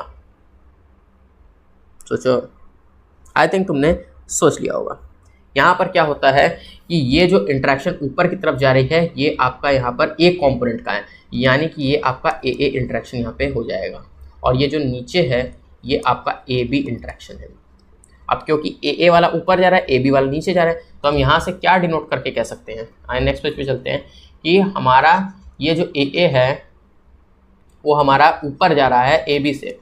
सोचो। आई थिंक तुमने सोच लिया होगा। यहाँ पर क्या होता है कि ये जो इंट्रैक्शन ऊपर की तरफ जा रही है ये आपका यहाँ पर ए कंपोनेंट का है, यानी कि ये आपका ए ए इंट्रैक्शन यहाँ पे हो जाएगा। और ये जो नीचे है ये आपका ए बी इंट्रैक्शन है। अब क्योंकि ए वाला ऊपर जा रहा है, ए बी वाला नीचे जा रहा है, तो हम यहाँ से क्या डिनोट करके कह सकते हैं, आइए नेक्स्ट पेज पे चलते हैं, कि हमारा ये जो ए है वो हमारा ऊपर जा रहा है ए बी से।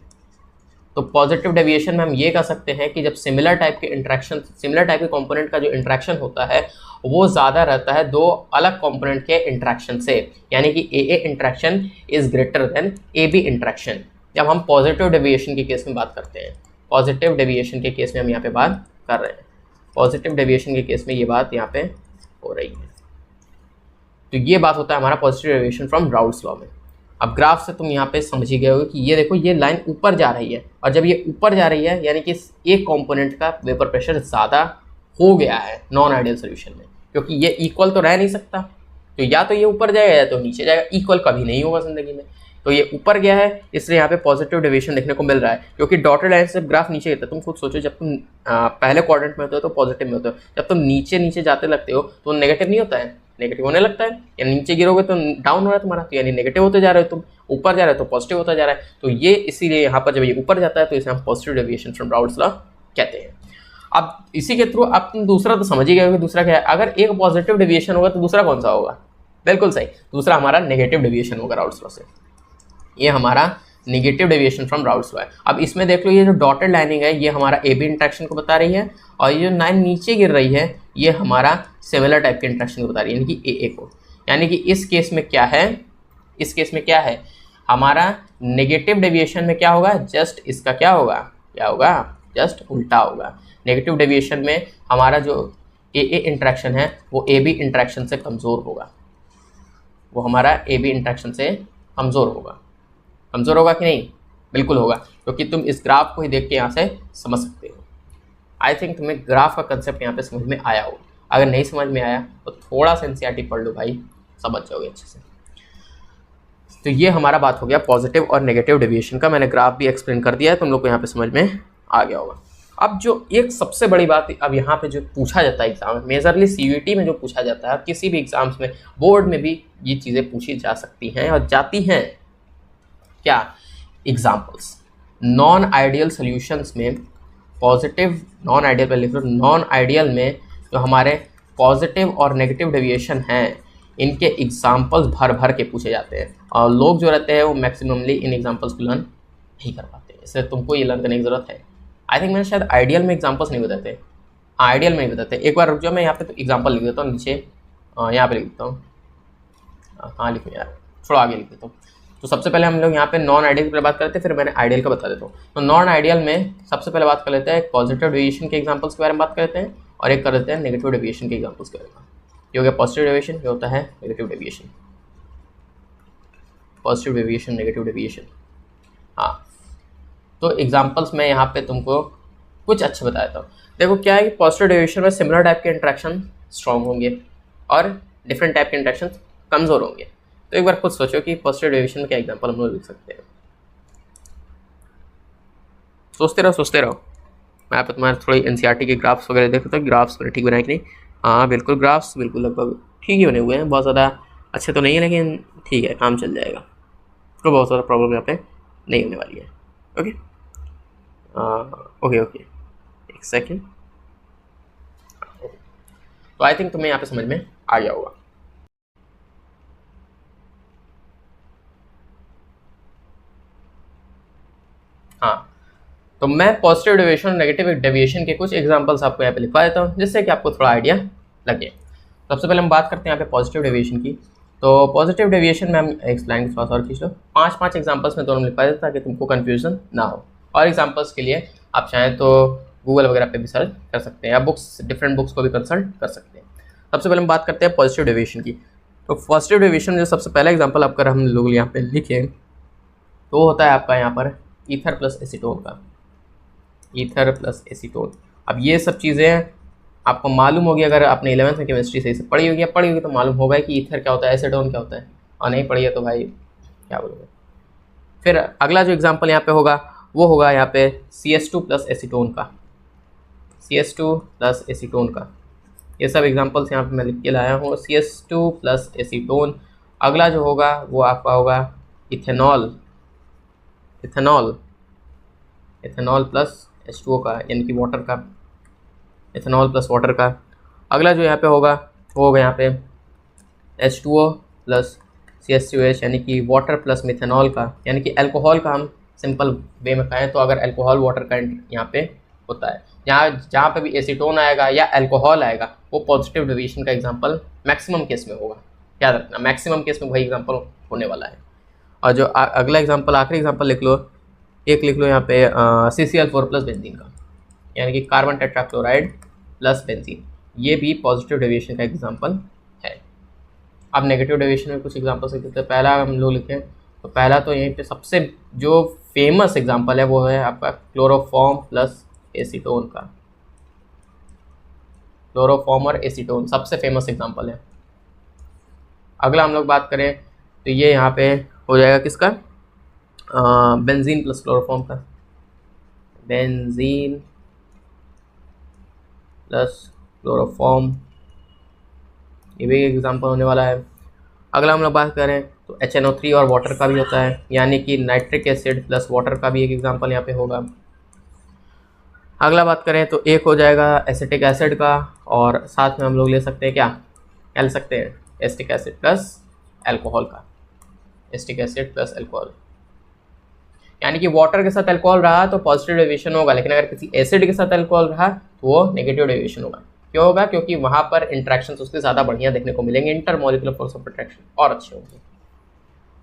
तो पॉजिटिव डेविएशन में हम ये कह सकते हैं कि जब सिमिलर टाइप के इंट्रैक्शन, सिमिलर टाइप के कंपोनेंट का जो इंट्रैक्शन होता है वो ज़्यादा रहता है दो अलग कंपोनेंट के इंट्रैक्शन से, यानी कि A interaction is greater than A B interaction. जब हम पॉजिटिव डेविएशन के केस में बात करते हैं, पॉजिटिव डेविएशन के केस में हम यहाँ पे बात कर रहे हैं, पॉजिटिव डेविएशन के केस में ये बात यहाँ पे हो रही है। तो ये बात होता है हमारा positive deviation from Raoult's law में। अब ग्राफ से तुम यहाँ पे समझ ही गए हो कि ये देखो ये लाइन ऊपर जा रही है, और जब ये ऊपर जा रही है यानी कि एक कंपोनेंट का वेपर प्रेशर ज़्यादा हो गया है नॉन आइडियल सोल्यूशन में, क्योंकि ये इक्वल तो रह नहीं सकता। तो या तो ये ऊपर जाएगा या तो नीचे जाएगा, इक्वल कभी नहीं होगा ज़िंदगी में। तो ये ऊपर गया है इसलिए यहाँ पे पॉजिटिव डेविएशन देखने को मिल रहा है, क्योंकि डॉटेड लाइन से ग्राफ नीचे गिरता है। तुम खुद सोचो, जब तुम पहले क्वाड्रेंट में होते हो तो पॉजिटिव में होते हो, जब तुम नीचे नीचे जाते लगते हो तो नेगेटिव नहीं होता है, नेगेटिव होने लगता है। या नीचे गिरोगे तो डाउन हो रहा है तुम्हारा, तो यानी नेगेटिव होते जा रहे हो तुम, ऊपर जा रहे हो तो पॉजिटिव होता जा रहा है। तो ये इसीलिए यहाँ पर जब ये ऊपर जाता है तो इसे हम positive deviation from Raoult's law कहते हैं। अब इसी के थ्रू अब तुम दूसरा तो समझ ही गए हो कि दूसरा क्या है। अगर एक पॉजिटिव डेविएशन होगा तो दूसरा कौन सा होगा, बिल्कुल सही, दूसरा हमारा नेगेटिव डेविएशन होगा राउल्ट्स लॉ से। ये हमारा negative deviation from Raoult's law है। अब इसमें देख लो ये जो डॉटेड लाइनिंग है ये हमारा ए बी इंट्रैक्शन को बता रही है, और ये जो लाइन नीचे गिर रही है ये हमारा सिमिलर टाइप के इंट्रैक्शन को बता रही है, यानी कि ए को। यानी कि इस केस में क्या है, इस केस में क्या है, हमारा नेगेटिव डेविएशन में क्या होगा, जस्ट इसका क्या होगा, क्या होगा, जस्ट उल्टा होगा। नेगेटिव डेविएशन में हमारा जो ए इंट्रैक्शन है वो ए बी इंट्रैक्शन से कमज़ोर होगा, वो हमारा ए बी इंट्रैक्शन से कमज़ोर होगा। कमज़ोर होगा कि नहीं, बिल्कुल होगा, क्योंकि तुम इस ग्राफ को ही देख के यहाँ से समझ सकते हो। आई थिंक तुम्हें ग्राफ का कंसेप्ट यहाँ पे समझ में आया हो। अगर नहीं समझ में आया तो थोड़ा सा एनसीईआरटी पढ़ लो भाई, समझ जाओगे अच्छे से। तो ये हमारा बात हो गया पॉजिटिव और नेगेटिव डेविएशन का। मैंने ग्राफ भी एक्सप्लेन कर दिया है, तुम लोग को यहाँ पे समझ में आ गया होगा। अब जो एक सबसे बड़ी बात अब यहाँ पे जो पूछा जाता है एग्जाम में, मेजरली सीयूईटी में जो पूछा जाता है, किसी भी एग्जाम्स में, बोर्ड में भी ये चीज़ें पूछी जा सकती हैं और जाती हैं, क्या, एग्जाम्पल्स। नॉन आइडियल सोल्यूशंस में पॉजिटिव, नॉन आइडियल पे लिख लो, नॉन आइडियल में जो हमारे पॉजिटिव और नेगेटिव डेविएशन हैं इनके एग्जाम्पल्स भर भर के पूछे जाते हैं, और लोग जो रहते हैं वो मैक्सिममली इन एग्जाम्पल्स को लर्न नहीं कर पाते, इसलिए तुमको ये लर्न करने की ज़रूरत है। आई थिंक मैंने शायद आइडियल में एग्जाम्पल्स नहीं बताते, आइडियल में नहीं बताते। एक बार रुक जाओ, मैं यहाँ पे तो एग्जाम्पल लिख देता हूँ नीचे, यहाँ पे लिख देता हूँ, हाँ लिखूँ यार, थोड़ा आगे लिख देता हूँ। तो सबसे पहले हम लोग यहाँ पे नॉन आइडियल की बात करते हैं, फिर मैंने आइडियल का बता देता हूँ। तो नॉन आइडियल में सबसे पहले बात कर लेते हैं पॉजिटिव डेविएशन के एग्जांपल्स के बारे में बात करते हैं, और एक कर लेते हैं नेगेटिव डेविएशन के एग्जांपल्स के बारे में। ये हो गया पॉजिटिव डेविएशन, ये होता है negative deviation. Positive deviation, negative deviation. हाँ, तो एग्जांपल्स में यहाँ पे तुमको कुछ अच्छे बता देता हूँ। देखो क्या है कि पॉजिटिव डेविएशन में सिमिलर टाइप के इंट्रैक्शन स्ट्रॉन्ग होंगे और डिफरेंट टाइप के इंट्रैक्शन कमजोर होंगे। तो एक बार खुद सोचो कि पॉजिटिव डेविएशन में क्या एग्जांपल हम लोग लिख सकते हैं। सोचते रहो। मैं यहाँ पे तुम्हारे थोड़ी एनसीईआरटी के ग्राफ्स वगैरह देखता हूँ, ग्राफ्स मैंने ठीक बनाए कि नहीं। हाँ बिल्कुल, ग्राफ्स बिल्कुल लगभग ठीक ही बने हुए हैं, बहुत ज़्यादा अच्छे तो नहीं है लेकिन ठीक है, काम चल जाएगा, तो बहुत ज़्यादा प्रॉब्लम यहाँ पे नहीं होने वाली है। ओके, एक सेकेंड। तो आई थिंक तुम्हें यहाँ पे समझ में आ गया होगा। हाँ, तो मैं पॉजिटिव डेविएशन और नेगेटिव डेविएशन के कुछ एग्जांपल्स आपको यहाँ पे लिखवा देता हूँ, जिससे कि आपको थोड़ा आइडिया लगे। सबसे पहले हम बात करते हैं यहाँ पे पॉजिटिव डेविएशन की। तो पॉजिटिव डेविएशन में हम एक स्लाइड के पास और खींच लो, 5 एग्जांपल्स में दोनों लिखवा देता ताकि तुमको कन्फ्यूजन ना हो। और एग्जांपल्स के लिए आप चाहें तो गूगल वगैरह पे भी सर्च कर सकते हैं, या डिफरेंट बुक्स को भी कंसल्ट कर सकते हैं। सबसे पहले हम बात करते हैं पॉजिटिव डेविएशन की। तो पॉजिटिव डेविएशन में जो सबसे पहला एग्जाम्पल अगर हम लोग यहाँ पे लिखें तो होता है आपका यहाँ पर ईथर प्लस एसीटोन का। ईथर प्लस एसीटोन, अब ये सब चीज़ें आपको मालूम होगी, अगर आपने 11th में केमिस्ट्री सही से पढ़ी होगी तो मालूम होगा कि ईथर क्या होता है, एसीटोन क्या होता है, और नहीं पढ़ी है तो भाई क्या बोलोगे। फिर अगला जो एग्जाम्पल यहाँ पे होगा वो होगा यहाँ पे CS2 प्लस एसीटोन का। CS2 प्लस एसीटोन का, ये सब एग्जाम्पल्स यहाँ पे मैं लिख के लाया हूँ, CS2 प्लस एसीटोन। अगला जो होगा वो आपका होगा इथेनॉल प्लस H2O का, यानी कि वाटर का, इथेनॉल प्लस वाटर का। अगला जो यहाँ पे होगा वो होगा यहाँ पे H2O प्लस CH2H, यानी कि वाटर प्लस मिथेनॉल का, यानी कि अल्कोहल का हम सिंपल वे में कहें तो अगर अल्कोहल वाटर का यहाँ पे होता है, जहाँ पे भी एसीटोन आएगा या अल्कोहल आएगा वो पॉजिटिव डेविएशन का एग्जांपल मैक्सिमम केस में होगा। याद रखना, मैक्सिमम केस में वही एग्जांपल होने वाला है। और जो अगला एग्जांपल, आखिरी एग्जांपल लिख लो यहाँ पे CCl4 प्लस बेंजीन का, यानी कि कार्बन टेट्राक्लोराइड प्लस बेंजीन, ये भी पॉजिटिव डेविएशन का एग्जांपल है। अब नेगेटिव डेविएशन में कुछ एग्जांपल्स लिखते हैं। पहला हम लोग लिखें तो पहला तो यहीं पे सबसे जो फेमस एग्जांपल है वो है आपका क्लोरोफॉर्म प्लस एसीटोन का। क्लोरोफॉर्म और एसीटोन सबसे फेमस एग्जांपल है। अगला हम लोग बात करें तो ये यहाँ पे हो जाएगा किसका, बेंजीन प्लस क्लोरोफॉर्म का। बेंजीन प्लस क्लोरोफॉर्म, ये भी एग्जांपल होने वाला है। अगला हम लोग बात करें तो HNO3 और वाटर का भी होता है, यानी कि नाइट्रिक एसिड प्लस वाटर का भी एक एग्जांपल यहाँ पे होगा। अगला बात करें तो एक हो जाएगा एसिटिक एसिड का, और साथ में हम लोग ले सकते हैं क्या ले सकते हैं एसिटिक एसिड प्लस एल्कोहल का। एसिटिक एसिड प्लस एल्कोहल, यानी कि वाटर के साथ अल्कोहल रहा तो पॉजिटिव डेविएशन होगा, लेकिन अगर किसी एसिड के साथ अल्कोहल रहा तो वो नेगेटिव डेविएशन होगा। क्यों होगा? क्योंकि वहाँ पर इंट्रैक्शंस उसके ज़्यादा बढ़िया देखने को मिलेंगे, इंटरमॉलिक्यूलर फोर्स ऑफ अट्रैक्शन और अच्छे होंगे।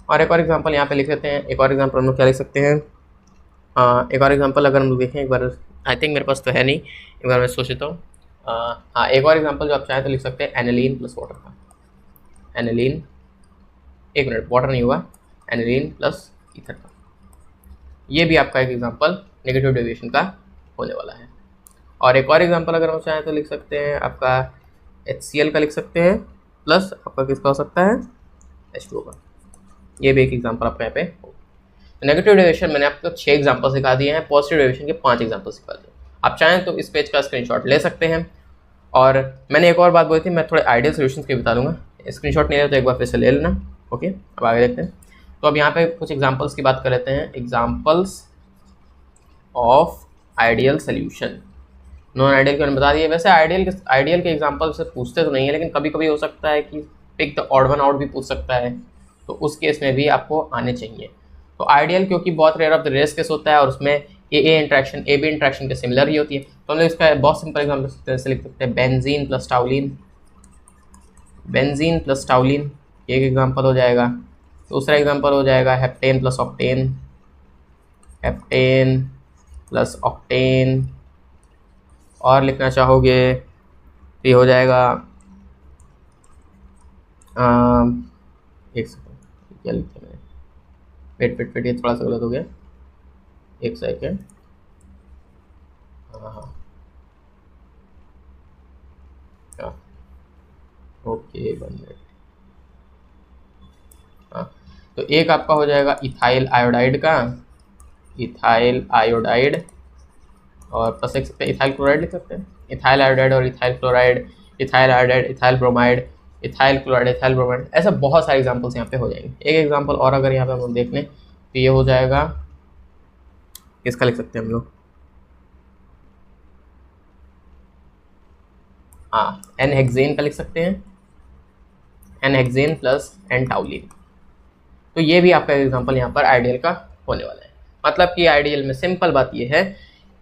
और एक और एग्जांपल यहाँ पे लिख लेते हैं। एक और एग्जांपल हम लोग क्या लिख सकते हैं, एक और एग्जांपल अगर हम लोग देखें एक बार, आई थिंक मेरे पास तो है नहीं, एक बार मैं सोच लेता हूँ। हाँ, एक और एग्जांपल जो आप चाहें तो लिख सकते हैं एनिलीन प्लस वाटर का। एनिलीन, एक मिनट, वाटर नहीं हुआ, एनिलीन प्लस ईथर का। ये भी आपका एक एग्जांपल नेगेटिव डेविएशन का होने वाला है। और एक और एग्जांपल अगर हम चाहें तो लिख सकते हैं आपका HCl का लिख सकते हैं, प्लस आपका किसका हो सकता है H2O का। ये भी एक एग्जांपल आपका यहाँ पे हो। नेगेटिव डेविएशन मैंने आपको 6 एग्जांपल सिखा दिए हैं, पॉजिटिव डेविएशन के 5 एग्जांपल सिखा दिए। आप चाहें तो इस पेज का स्क्रीनशॉट ले सकते हैं। और मैंने एक और बात बोली थी, मैं थोड़े आइडियल सोल्यूशन के बता दूंगा, स्क्रीनशॉट नहीं ले तो एक बार फिर से ले लेना। ओके, अब आगे देखते हैं। तो अब यहाँ पे कुछ एग्जांपल्स की बात कर लेते हैं। Examples of ideal solution. Non ideal के मैंने बता दिए। वैसे आइडियल के एग्जांपल से पूछते तो नहीं है, लेकिन कभी कभी हो सकता है कि pick the odd one out भी पूछ सकता है, तो उस केस में भी आपको आने चाहिए। तो आइडियल क्योंकि बहुत rare of the rarest case होता है और उसमें A interaction A B interaction के सिमिलर ही होती है, तो हम लोग इसका बहुत सिंपल एग्जाम्पल से लिख सकते हैं बेंजीन प्लस टाउलिन। बेंजीन प्लस टाउलिन एक एग्जाम्पल हो जाएगा। दूसरा एग्जांपल हो जाएगा heptane plus octane, heptane plus octane. और लिखना चाहोगे तो ये हो जाएगा एक सेकेंड, क्या लिखा मैंने, वेट ये थोड़ा सा गलत हो गया, एक सेकेंड। हाँ हाँ ओके 1 मिनट। हाँ, तो एक आपका हो जाएगा इथाइल आयोडाइड का, इथाइल आयोडाइड, और प्लस लिख सकते हैं इथाइल क्लोराइड लिख सकते हैं, इथाइल आयोडाइड और ethyl chloride, ethyl iodide, ethyl bromide, ethyl chloride, ethyl bromide. ऐसे बहुत सारे एग्जांपल्स यहाँ पे हो जाएंगे। एक एग्जांपल और अगर यहाँ पे हम देख लें तो ये हो जाएगा, किसका लिख सकते हैं हम लोग, हाँ एन हेक्सेन का लिख सकते हैं, n hexane plus n toluene. तो ये भी आपका एग्जांपल यहाँ पर आइडियल का होने वाला है। मतलब कि आइडियल में सिंपल बात ये है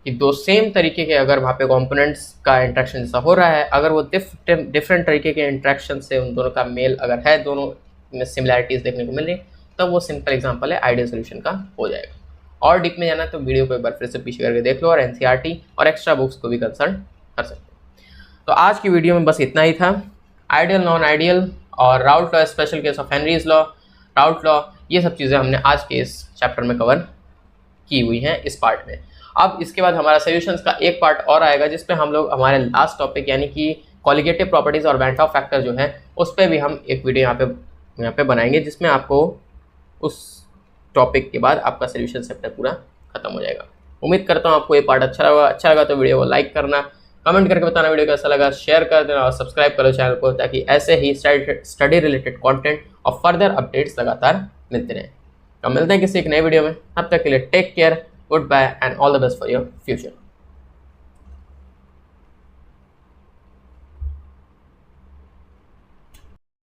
कि दो सेम तरीके के अगर वहाँ पे कंपोनेंट्स का इंट्रैक्शन जैसा हो रहा है, अगर वो डिफरेंट तरीके के इंट्रैक्शन से उन दोनों का मेल अगर है, दोनों में सिमिलैरिटीज देखने को मिल रही, तब वो सिंपल एग्जांपल है, आइडियल सोल्यूशन का हो जाएगा। और डीप में जाना तो वीडियो को एक बार फिर से पीछे करके देख लो और एनसीईआरटी और एक्स्ट्रा बुक्स को भी कंसल्ट कर सकते हो। तो आज की वीडियो में बस इतना ही था। आइडियल, नॉन आइडियल और Raoult law, special case of Henry's law, Raoult law, ये सब चीज़ें हमने आज के इस चैप्टर में कवर की हुई हैं इस पार्ट में। अब इसके बाद हमारा सॉल्यूशंस का एक पार्ट और आएगा जिसपे हम लोग हमारे लास्ट टॉपिक यानी कि कॉलिगेटिव प्रॉपर्टीज और बैंट ऑफ फैक्टर जो है उस पर भी हम एक वीडियो यहाँ पे बनाएंगे, जिसमें आपको उस टॉपिक के बाद आपका सॉल्यूशन चैप्टर पूरा खत्म हो जाएगा। उम्मीद करता हूँ आपको ये पार्ट अच्छा लगा तो वीडियो को लाइक करना, कमेंट करके बताना वीडियो कैसा लगा, शेयर कर देना और सब्सक्राइब करो चैनल को, ताकि ऐसे ही स्टडी रिलेटेड कंटेंट और फर्दर अपडेट्स लगातार मिलते रहें। तो मिलते हैं किसी एक नए वीडियो में, तब तक के लिए take care, goodbye and all the best for your future.